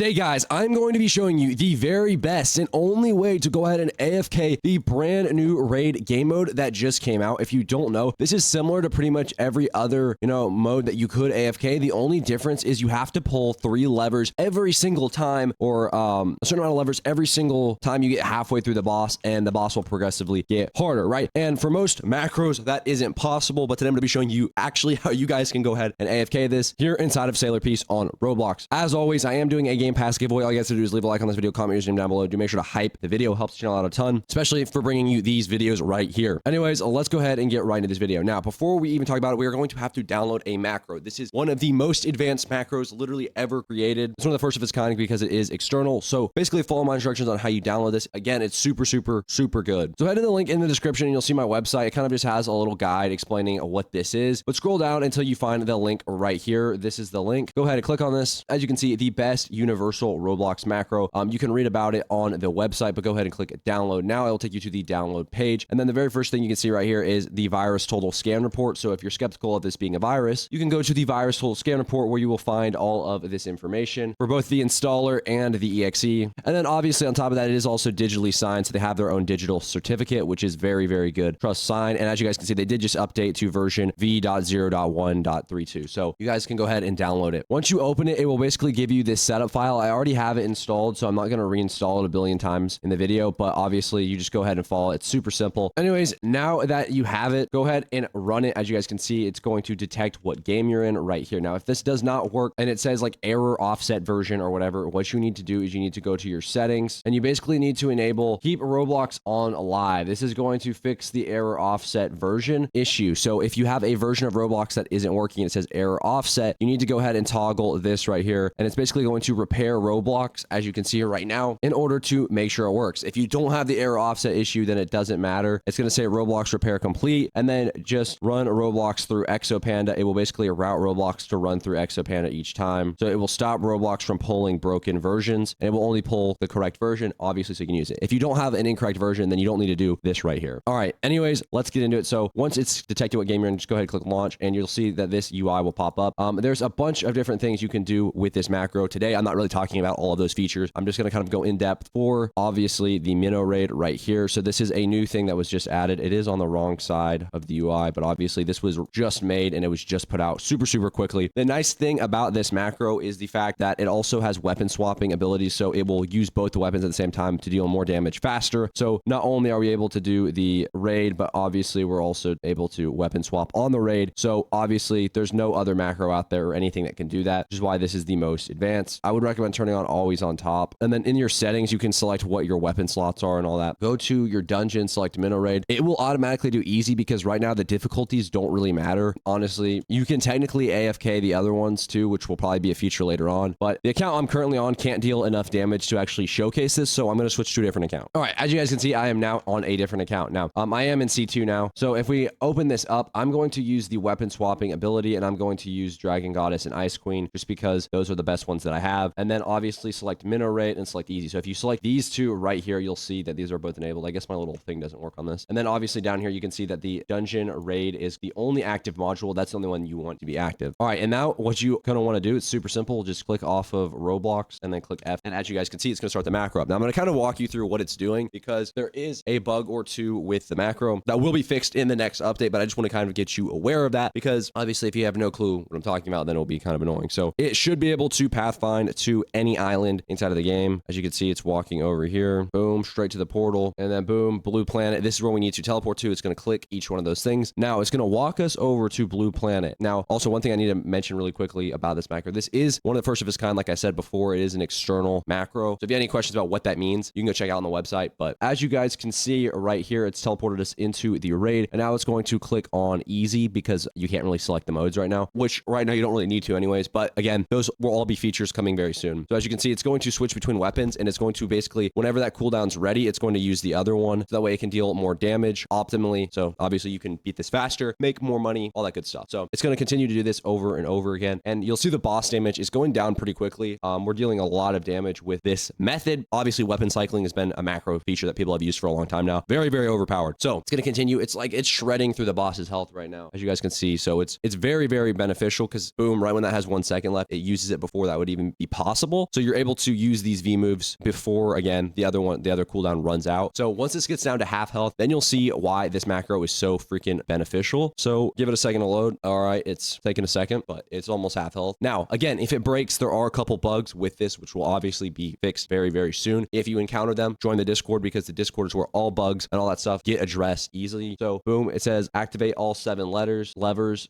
Today, guys, I'm going to be showing you the very best and only way to go ahead and AFK the brand new raid game mode that just came out. If you don't know, this is similar to pretty much every other, mode that you could AFK. The only difference is you have to pull 3 levers every single time, or a certain amount of levers every single time you get halfway through the boss, and the boss will progressively get harder, right? And for most macros, that isn't possible, but today I'm going to be showing you actually how you guys can go ahead and AFK this here inside of Sailor Piece on Roblox. As always, I am doing a Game Pass giveaway. All you guys have to do is leave a like on this video, comment your name down below. Do make sure to hype the video. Helps the channel out a ton, especially for bringing you these videos right here. Anyways, let's go ahead and get right into this video. Now, before we even talk about it, we are going to have to download a macro. This is one of the most advanced macros literally ever created. It's one of the first of its kind because it is external. So basically follow my instructions on how you download this. Again, it's super good. So head to the link in the description and you'll see my website. It kind of just has a little guide explaining what this is, but scroll down until you find the link right here. This is the link. Go ahead and click on this. As you can see, the best universal Roblox macro. You can read about it on the website, but go ahead and click download now. It will take you to the download page. And then the very first thing you can see right here is the virus total scan report. So if you're skeptical of this being a virus, you can go to the virus total scan report where you will find all of this information for both the installer and the exe. And then obviously on top of that, it is also digitally signed. So they have their own digital certificate, which is very good. Trust sign. And as you guys can see, they did just update to version v.0.1.32. So you guys can go ahead and download it. Once you open it, it will basically give you this setup file. I already have it installed, so I'm not going to reinstall it a billion times in the video, but obviously you just go ahead and follow it. It's super simple. Anyways, now that you have it, go ahead and run it. As you guys can see, it's going to detect what game you're in right here. Now, if this does not work and it says like error offset version or whatever, what you need to do is you need to go to your settings and you basically need to enable keep Roblox on live. This is going to fix the error offset version issue. So if you have a version of Roblox that isn't working, it says error offset, you need to go ahead and toggle this right here. And it's basically going to repair Roblox, as you can see here right now, in order to make sure it works. If you don't have the error offset issue, then it doesn't matter. It's going to say Roblox repair complete, and then just run Roblox through ExoPanda. It will basically route Roblox to run through ExoPanda each time. So it will stop Roblox from pulling broken versions, and it will only pull the correct version, obviously, so you can use it. If you don't have an incorrect version, then you don't need to do this right here. All right, anyways, let's get into it. So once it's detected what game you're in, just go ahead and click launch, and you'll see that this UI will pop up. There's a bunch of different things you can do with this macro. Today, I'm not really talking about all of those features. I'm just going to kind of go in depth for, obviously, the Minnow raid right here. So this is a new thing that was just added. It is on the wrong side of the UI, but obviously this was just made and it was just put out super quickly. The nice thing about this macro is the fact that it also has weapon swapping abilities. So it will use both the weapons at the same time to deal more damage faster. So not only are we able to do the raid, but obviously we're also able to weapon swap on the raid. So obviously there's no other macro out there or anything that can do that, which is why this is the most advanced. I would recommend turning on always on top. And then in your settings, you can select what your weapon slots are and all that. Go to your dungeon, select Minnow raid. It will automatically do easy because right now the difficulties don't really matter. Honestly, you can technically AFK the other ones too, which will probably be a feature later on. But the account I'm currently on can't deal enough damage to actually showcase this. So I'm going to switch to a different account. All right. As you guys can see, I am now on a different account now. I am in C2 now. So if we open this up, I'm going to use the weapon swapping ability and I'm going to use Dragon Goddess and Ice Queen just because those are the best ones that I have. And then obviously select Minnow raid and select easy. So if you select these two right here, you'll see that these are both enabled. I guess my little thing doesn't work on this. And then obviously down here, you can see that the dungeon raid is the only active module. That's the only one you want to be active. All right. And now what you kind of want to do, it's super simple. Just click off of Roblox and then click F. And as you guys can see, it's going to start the macro up. Now I'm going to kind of walk you through what it's doing because there is a bug or two with the macro that will be fixed in the next update, but I just want to kind of get you aware of that because obviously if you have no clue what I'm talking about, then it'll be kind of annoying. So it should be able to pathfind to any island inside of the game. As you can see, it's walking over here, boom, straight to the portal, and then boom, blue planet. This is where we need to teleport to. It's going to click each one of those things. Now it's going to walk us over to blue planet. Now, also one thing I need to mention really quickly about this macro, this is one of the first of its kind. Like I said before, it is an external macro. So if you have any questions about what that means, you can go check out on the website. But as you guys can see right here, it's teleported us into the raid. And now it's going to click on easy because you can't really select the modes right now, which right now you don't really need to anyways. But again, those will all be features coming very soon. So as you can see, it's going to switch between weapons and it's going to basically, whenever that cooldown's ready, it's going to use the other one. So that way it can deal more damage optimally. So obviously you can beat this faster, make more money, all that good stuff. So it's going to continue to do this over and over again. And you'll see the boss damage is going down pretty quickly. We're dealing a lot of damage with this method. Obviously weapon cycling has been a macro feature that people have used for a long time now. Very overpowered. So it's going to continue. It's like it's shredding through the boss's health right now, as you guys can see. So it's very beneficial because boom, right when that has 1 second left, it uses it before that would even be possible. possible. So you're able to use these V moves before, again, the other cooldown runs out. So once this gets down to half health, then you'll see why this macro is so freaking beneficial. So give it a second to load. All right, it's taking a second, but it's almost half health. Now, again, if it breaks, there are a couple bugs with this, which will obviously be fixed very, very soon. If you encounter them, join the Discord, because the Discord is where all bugs and all that stuff get addressed easily. So boom, it says activate all 7 levers.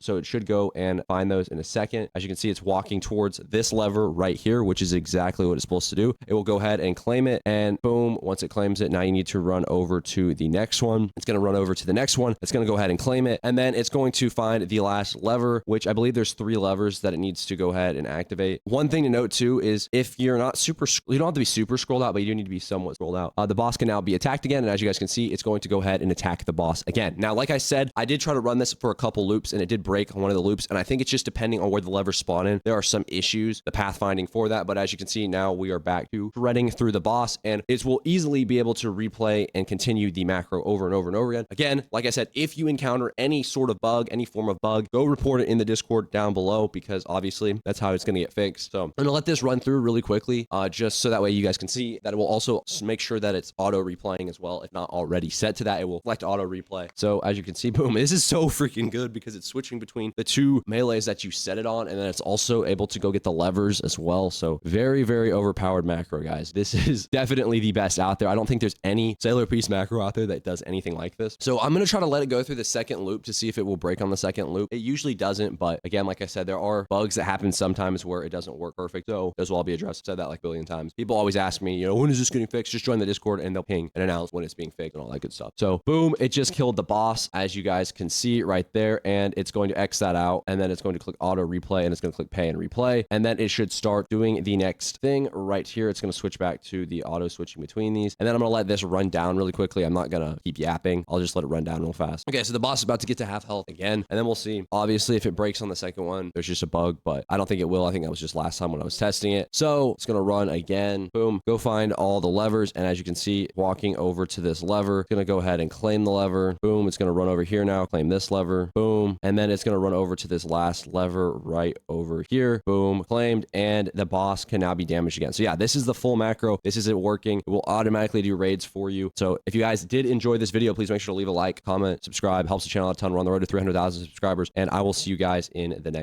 So it should go and find those in a second. As you can see, it's walking towards this lever right here, which is exactly what it's supposed to do. It will go ahead and claim it, and boom, once it claims it, now you need to run over to the next one. It's going to run over to the next one. It's going to go ahead and claim it, and then it's going to find the last lever, which I believe there's 3 levers that it needs to go ahead and activate. One thing to note too is if you're not super, you don't have to be super scrolled out, but you do need to be somewhat scrolled out. The boss can now be attacked again, and as you guys can see, it's going to go ahead and attack the boss again. Now, like I said, I did try to run this for a couple loops, and it did break on one of the loops, and I think it's just depending on where the levers spawn in. There are some issues, the pathfinding for that, but as you can see, now we are back to threading through the boss, and it will easily be able to replay and continue the macro over and over and over again. Again, like I said, if you encounter any sort of bug, any form of bug, go report it in the Discord down below, because obviously that's how it's going to get fixed. So I'm going to let this run through really quickly, just so that way you guys can see that it will also make sure that it's auto replaying as well. If not already set to that, it will select auto replay. So as you can see, boom, this is so freaking good because it's switching between the 2 melees that you set it on, and then it's also able to go get the levers as well. So very, very overpowered macro, guys. This is definitely the best out there. I don't think there's any Sailor Piece macro out there that does anything like this. So I'm going to try to let it go through the second loop to see if it will break on the second loop. It usually doesn't, but again, like I said, there are bugs that happen sometimes where it doesn't work perfect. So those will all be addressed. I've said that like a billion times. People always ask me, when is this getting fixed? Just join the Discord and they'll ping and announce when it's being fixed and all that good stuff. So boom, it just killed the boss, as you guys can see right there, and it's going to X that out, and then it's going to click auto replay, and it's going to click pay and replay, and then it should start doing the next thing right here. It's going to switch back to the auto switching between these, and then I'm going to let this run down really quickly. I'm not going to keep yapping. I'll just let it run down real fast. Okay, so the boss is about to get to half health again, and then we'll see. Obviously, if it breaks on the second one, there's just a bug, but I don't think it will. I think that was just last time when I was testing it. So it's going to run again. Boom, go find all the levers, and as you can see, walking over to this lever, it's going to go ahead and claim the lever. Boom, it's going to run over here now, claim this lever. Boom, and then it's going to run over to this last lever right over here. Boom, claimed, and the boss can now be damaged again. So yeah, this is the full macro. This is it working. It will automatically do raids for you. So if you guys did enjoy this video, please make sure to leave a like, comment, subscribe. Helps the channel out a ton. We're on the road to 300,000 subscribers, and I will see you guys in the next